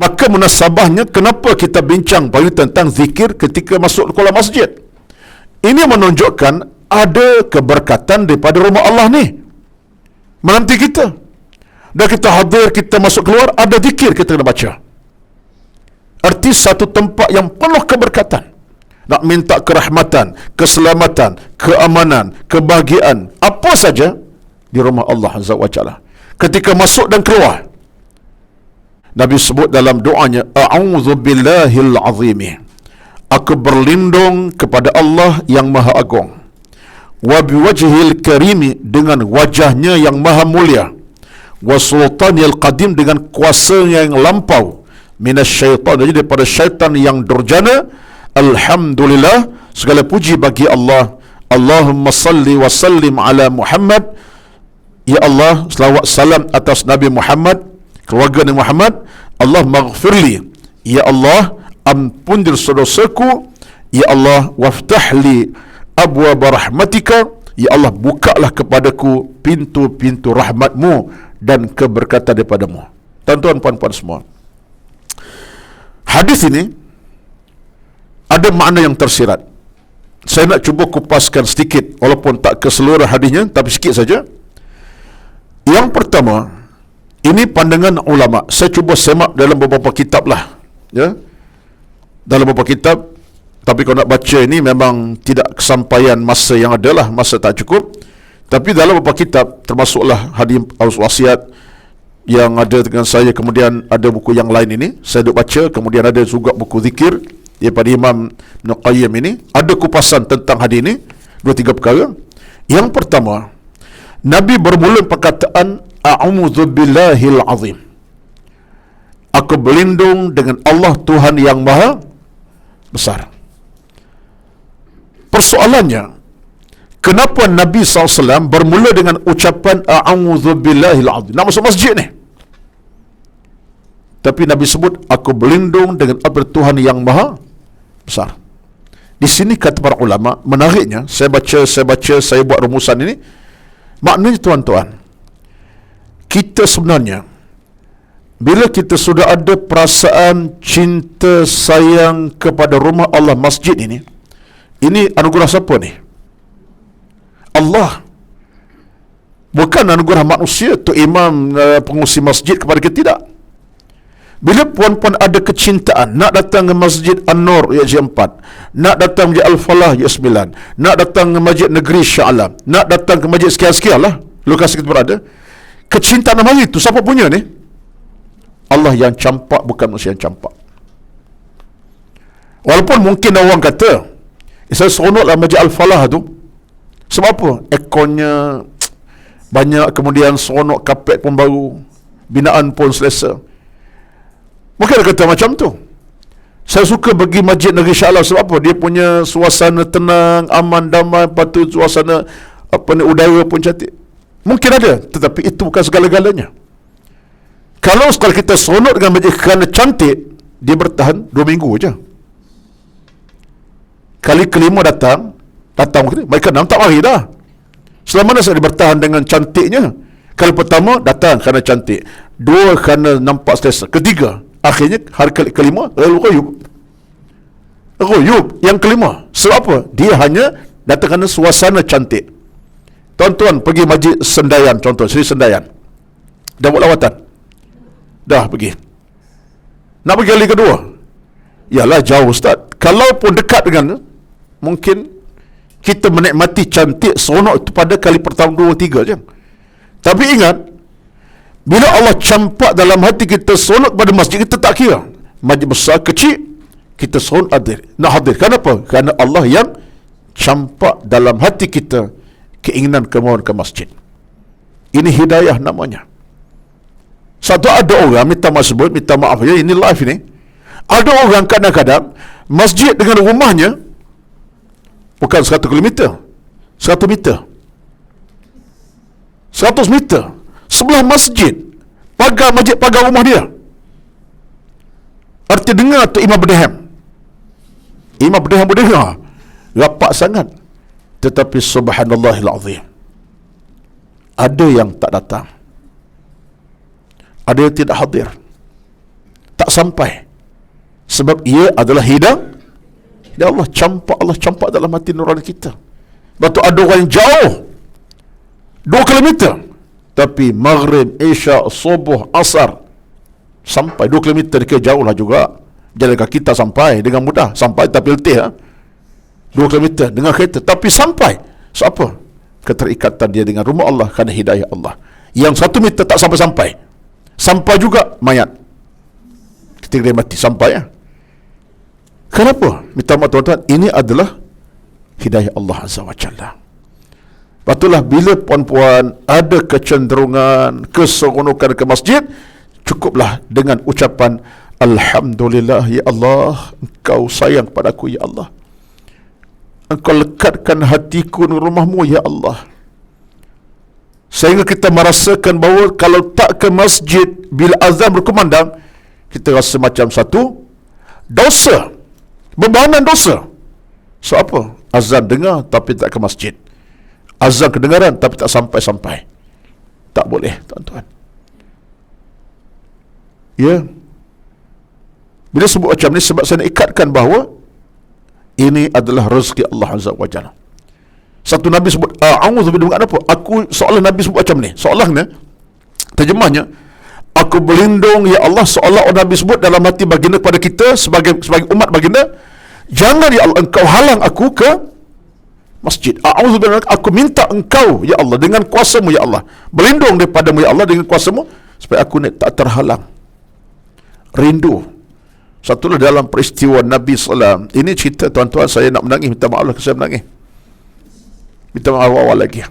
Maka munasabahnya kenapa kita bincang pagi tentang zikir ketika masuk ke masjid. Ini menunjukkan ada keberkatan daripada rumah Allah ni menanti kita. Dan kita hadir, kita masuk keluar, ada zikir kita kena baca. Arti satu tempat yang penuh keberkatan. Nak minta kerahmatan, keselamatan, keamanan, kebahagiaan, apa saja di rumah Allah Azza wa Jalla. Ketika masuk dan keluar, Nabi sebut dalam doanya, A'udzu billahil azimi, aku berlindung kepada Allah yang maha agung, wa biwajhil karimi, dengan wajahnya yang maha mulia, wa sultanil qadim, dengan kuasanya yang lampau, minasyaitan, jadi daripada syaitan yang durjana. Alhamdulillah, segala puji bagi Allah. Allahumma salli wa sallim ala Muhammad, ya Allah selawat salam atas Nabi Muhammad, keluarga Nabi Muhammad. Allah maghfirli, ya Allah ampun dosa-dosaku, ya Allah waftahli abwaaba rahmatika, ya Allah bukalah kepadaku pintu-pintu rahmatmu dan keberkatan daripadamu. Tuan-tuan puan-puan semua, hadis ini ada makna yang tersirat. Saya nak cuba kupaskan sedikit, walaupun tak keseluruhan hadisnya, tapi sikit saja. Yang pertama, ini pandangan ulama. Saya cuba semak dalam beberapa kitab lah, ya, dalam beberapa kitab. Tapi kalau nak baca ini memang tidak kesampaian masa yang ada lah, masa tak cukup. Tapi dalam beberapa kitab, termasuklah hadis wasiat yang ada dengan saya, kemudian ada buku yang lain ini saya duk baca, kemudian ada juga buku zikir daripada Imam Ibn Qayyim ini, ada kupasan tentang hadis ini, 2-3 perkara. Yang pertama, Nabi bermula perkataan A'udzu billahil azim, aku berlindung dengan Allah Tuhan yang maha besar. Persoalannya, kenapa Nabi SAW bermula dengan ucapan A'udzu billahil azim? Nak masuk masjid ni, tapi Nabi sebut aku berlindung dengan Allah Tuhan yang maha besar. Di sini kata para ulama, menariknya, saya baca, saya buat rumusan ini. Maknanya tuan-tuan, kita sebenarnya bila kita sudah ada perasaan cinta sayang kepada rumah Allah, masjid ini anugerah siapa ni? Allah. Bukan anugerah manusia tu imam pengurusi masjid kepada kita, tidak. Bila puan-puan ada kecintaan nak datang ke Masjid An-Nur YJ 4, nak datang Masjid Al-Falah YJ 9, nak datang ke Masjid Negeri Shah Alam, nak datang ke masjid sekian-sekian lah lokasi kita berada, kecintaan nama itu siapa punya ni? Allah yang campak, bukan manusia yang campak. Walaupun mungkin orang kata saya seronok lah Masjid Al-Falah tu, sebab apa? Airconnya banyak, kemudian seronok, kapet pun baru, binaan pun selesa. Mungkin ada kata macam tu. Saya suka pergi Masjid Negeri Shah Alam sebab apa? Dia punya suasana tenang, aman, damai, patut suasana udara pun cantik. Mungkin ada, tetapi itu bukan segala-galanya. Kalau sekali kita seronok dengan masjid kerana cantik, dia bertahan 2 minggu je. Kali kelima datang mereka 6 tak mari dah. Selama mana saya bertahan dengan cantiknya? Kali pertama datang kerana cantik, 2 kerana nampak selesa, ketiga, akhirnya hari kelima royub. Yang kelima, sebab apa? Dia hanya datang kerana suasana cantik. Tuan-tuan pergi Masjid Sendayan, contoh Seri Sendayan, dah buat lawatan? Dah pergi. Nak pergi kali kedua? Yalah jauh Ustaz. Kalaupun dekat dengan, mungkin kita menikmati cantik seronok itu pada kali pertama, 2, 3 je. Tapi ingat, bila Allah campak dalam hati kita seronok pada masjid, kita tak kira masjid besar kecil, kita seronok nak hadir. Kenapa? Kerana Allah yang campak dalam hati kita keinginan kemauan ke masjid. Ini hidayah namanya. Satu ada orang minta maaf ya, ini live ini. Ada orang kadang-kadang masjid dengan rumahnya bukan 100 km, 100 meter, 100 meter sebelah masjid, pagar masjid, pagar rumah dia. Arti dengar tu Imam Berdehem berdengar rapat sangat, tetapi subhanallahil azim, ada yang tak datang, ada yang tidak hadir, tak tak sampai. Sebab ia adalah hidang ya Allah, campak dalam hati nurani kita. Lepas tu ada orang yang jauh 2 kilometer, tapi maghrib, isya, subuh, asar sampai 2 kilometer, dia jauh lah juga. Jalan kaki tak sampai dengan mudah, sampai tapi letih 2 kilometer dengan kereta, tapi sampai. So apa? Keterikatan dia dengan rumah Allah kerana hidayah Allah. Yang 1 meter tak sampai juga mayat ketika dia mati sampai Kenapa? Minta maaf tuan-tuan, ini adalah hidayah Allah Azza wa Jalla. Patulah bila puan-puan ada kecenderungan keseronokan ke masjid, cukuplah dengan ucapan Alhamdulillah ya Allah, Engkau sayang padaku ya Allah, Engkau lekatkan hatiku dengan rumahmu ya Allah, sehingga kita merasakan bahawa kalau tak ke masjid bila azan berkumandang, kita rasa macam satu dosa, bebanan dosa. So apa? Azan dengar tapi tak ke masjid, azan kedengaran tapi tak sampai-sampai. Tak boleh tuan-tuan. Ya, bila sebut macam ni, sebab saya nak ikatkan bahawa ini adalah rezeki Allah Azza wa Jalla. Satu Nabi sebut a'udzu billahi apa? Aku seolah Nabi sebut macam ni. Seolahnya terjemahnya, aku berlindung ya Allah, seolah Nabi sebut dalam hati baginda kepada kita sebagai umat baginda, jangan ya Allah Engkau halang aku ke masjid. A'udzu billahi, aku minta Engkau ya Allah dengan kuasa-Mu ya Allah, berlindung daripada-Mu ya Allah dengan kuasa-Mu supaya aku ni tak terhalang. Rindu. Satulah dalam peristiwa Nabi SAW. Ini cerita tuan-tuan, saya nak menangis, minta maaf lah saya menangis. Minta maaf awal lagi.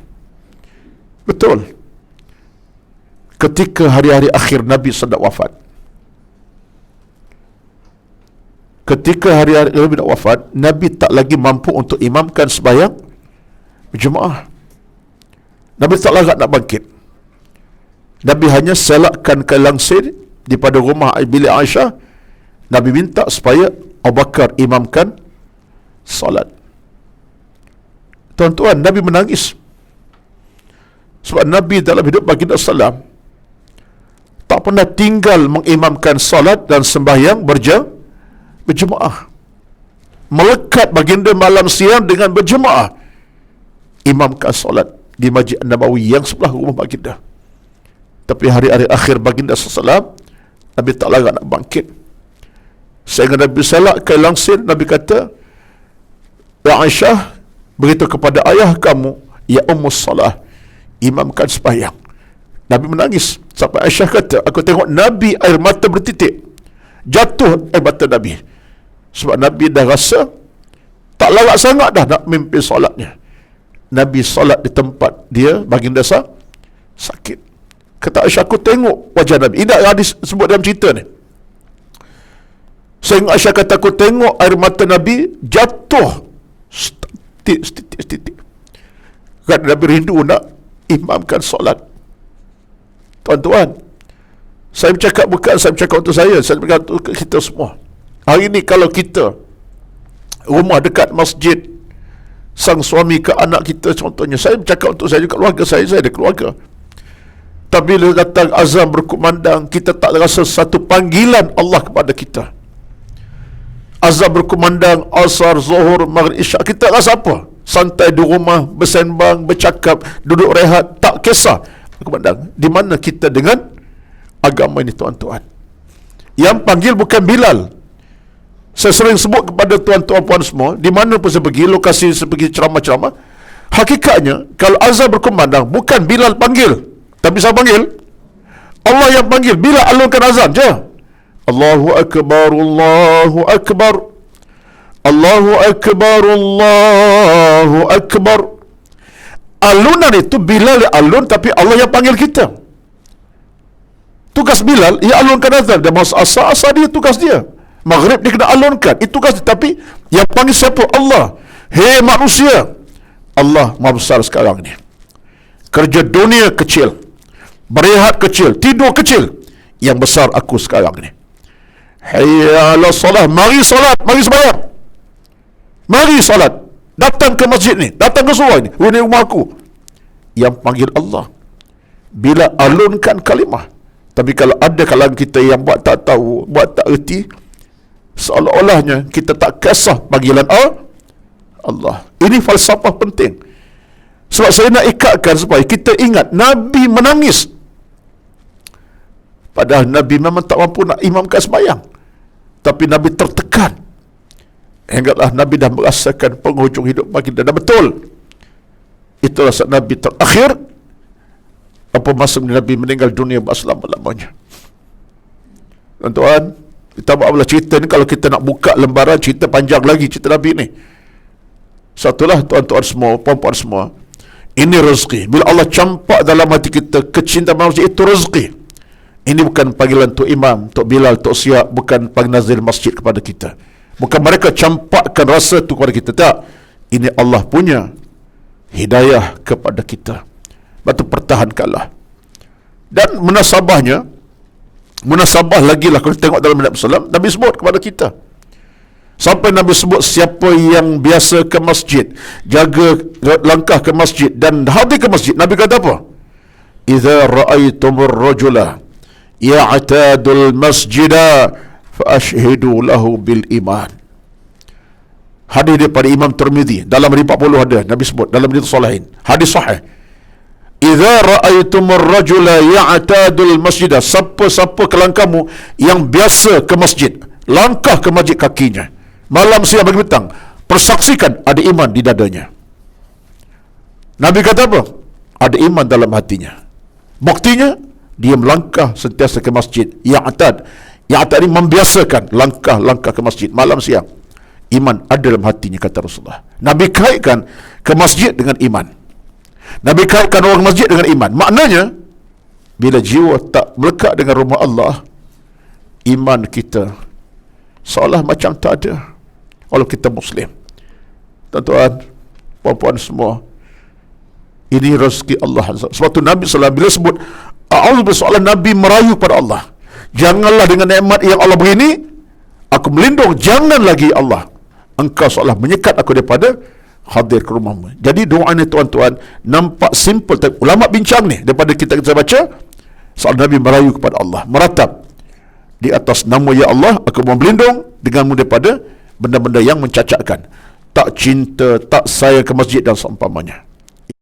Betul. Ketika hari-hari akhir Nabi sedang wafat. Ketika hari-hari Nabi nak wafat, Nabi tak lagi mampu untuk imamkan sembahyang berjemaah. Nabi tak larat nak bangkit. Nabi hanya selakkan ke langsir daripada rumah bilik Aisyah. Nabi minta supaya Abu Bakar imamkan salat. Tuan-tuan, Nabi menangis. Sebab Nabi dalam hidup baginda salam tak pernah tinggal mengimamkan salat dan sembahyang berjemaah. Melekat baginda malam siang dengan berjemaah imamkan salat di Masjid Nabawi yang sebelah rumah baginda. Tapi hari-hari akhir baginda sallallahu, Nabi tak larat nak bangkit. Sehingga Nabi salak ke langsir, Nabi kata, ya Aisyah, beritahu kepada ayah kamu, ya Ummus Salah, imamkan sembahyang. Nabi menangis sampai Aisyah kata, aku tengok Nabi air mata bertitik, jatuh air mata Nabi. Sebab Nabi dah rasa tak larat sangat dah nak memimpin solatnya. Nabi solat di tempat dia baginda sakit. Kata Aisyah, aku tengok wajah Nabi. Ini hadis sebut dalam cerita ni. Sehingga Aisyah kata, aku tengok air mata Nabi jatuh setitik. Kerana Nabi rindu nak imamkan solat. Tuan-tuan, saya bercakap bukan saya bercakap untuk saya bercakap untuk kita semua. Hari ini kalau kita rumah dekat masjid, sang suami ke anak kita contohnya, saya bercakap untuk saya juga, keluarga saya ada keluarga. Tapi bila datang azan berkumandang, kita tak rasa satu panggilan Allah kepada kita. Azan berkumandang, asar, zuhur, maghrib, isyak, kita rasa apa? Santai di rumah, bersembang, bercakap, duduk rehat, tak kisah kumandang. Di mana kita dengan agama ini tuan-tuan? Yang panggil bukan Bilal. Saya sering sebut kepada tuan-tuan puan semua, di mana pun saya pergi, lokasi saya pergi ceramah-ceramah, hakikatnya kalau azan berkumandang, bukan Bilal panggil, tapi siapa panggil? Allah yang panggil. Bila alunkan azan je, Allahu Akbar, Allahu Akbar, Allahu Akbar, Allahu Akbar. Alunan itu Bilal yang alun, tapi Allah yang panggil kita. Tugas Bilal, ia alunkan azan. Dia masuk asar dia tugas dia. Maghrib dia kena alunkan, itu tugas dia. Tapi yang panggil siapa? Allah. Hei manusia, Allah maha besar sekarang ni. Kerja dunia kecil, berehat kecil, tidur kecil. Yang besar aku sekarang ni. Hayya ala salat, mari salat, mari sembahyang. Mari salat. Datang ke masjid ni, datang ke surau ni, ini rumah aku. Yang panggil Allah. Bila alunkan kalimah, Tapi kalau ada kalangan kita yang buat tak tahu, buat tak erti, seolah-olahnya kita tak kisah panggilan Allah. Ini falsafah penting. Sebab saya nak ikatkan supaya kita ingat Nabi menangis. Padahal Nabi memang tak mampu nak imamkan sembahyang. Tapi Nabi tertekan. Hinggalah Nabi dah merasakan penghujung hidup baginda. Dan betul, itulah saat Nabi terakhir. Apa masa Nabi meninggal dunia selama-lamanya. Tuan-tuan, kita buatlah cerita ni, kalau kita nak buka lembaran cerita panjang lagi cerita Nabi ni. Satulah tuan-tuan semua, puan-puan semua, ini rezeki. Bila Allah campak dalam hati kita kecintaan manusia, itu rezeki. Ini bukan panggilan Tok Imam, Tok Bilal, Tok Siap, bukan penazir masjid kepada kita. Bukan mereka campakkan rasa itu kepada kita. Tak. Ini Allah punya hidayah kepada kita. Batu pertahankanlah. Dan munasabah lagi lah kalau tengok dalam Nabi SAW, Nabi sebut kepada kita. Sampai Nabi sebut siapa yang biasa ke masjid, jaga langkah ke masjid dan hadir ke masjid. Nabi kata apa? Idza ra'aitumur rajula ya'tadul masjida fa ashhidu lahu bil iman. Hadis daripada Imam Tirmizi, dalam 40 ada Nabi sebut dalam hadis sahih. Hadis sahih. Idza ra'aitumur rajula ya'tadul masjida, siapa-siapa kalangan kamu yang biasa ke masjid, langkah ke masjid kakinya malam, siang, pagi, petang, persaksikan ada iman di dadanya. Nabi kata apa? Ada iman dalam hatinya. Buktinya dia melangkah sentiasa ke masjid. Ya'tad ini membiasakan langkah-langkah ke masjid malam, siang. Iman ada dalam hatinya, kata Rasulullah. Nabi kaitkan ke masjid dengan iman. Nabi kaitkan orang masjid dengan iman. Maknanya, bila jiwa tak melekat dengan rumah Allah, iman kita seolah macam tak ada. Kalau kita Muslim, tuan-tuan, puan-puan semua, ini rezeki Allah. Sebab tu Nabi SAW bila sebut a'udzu, soalan Nabi merayu pada Allah, janganlah dengan nikmat yang Allah beri ini aku melindung, jangan lagi Allah, engkau seolah menyekat aku daripada hadir ke rumahmu. Jadi doa ni tuan-tuan nampak simple, tapi ulama bincang ni daripada kita baca, soal Nabi merayu kepada Allah, meratap di atas nama ya Allah, aku mohon berlindung denganmu daripada benda-benda yang mencacatkan, tak cinta, tak sayang ke masjid dan seumpamanya.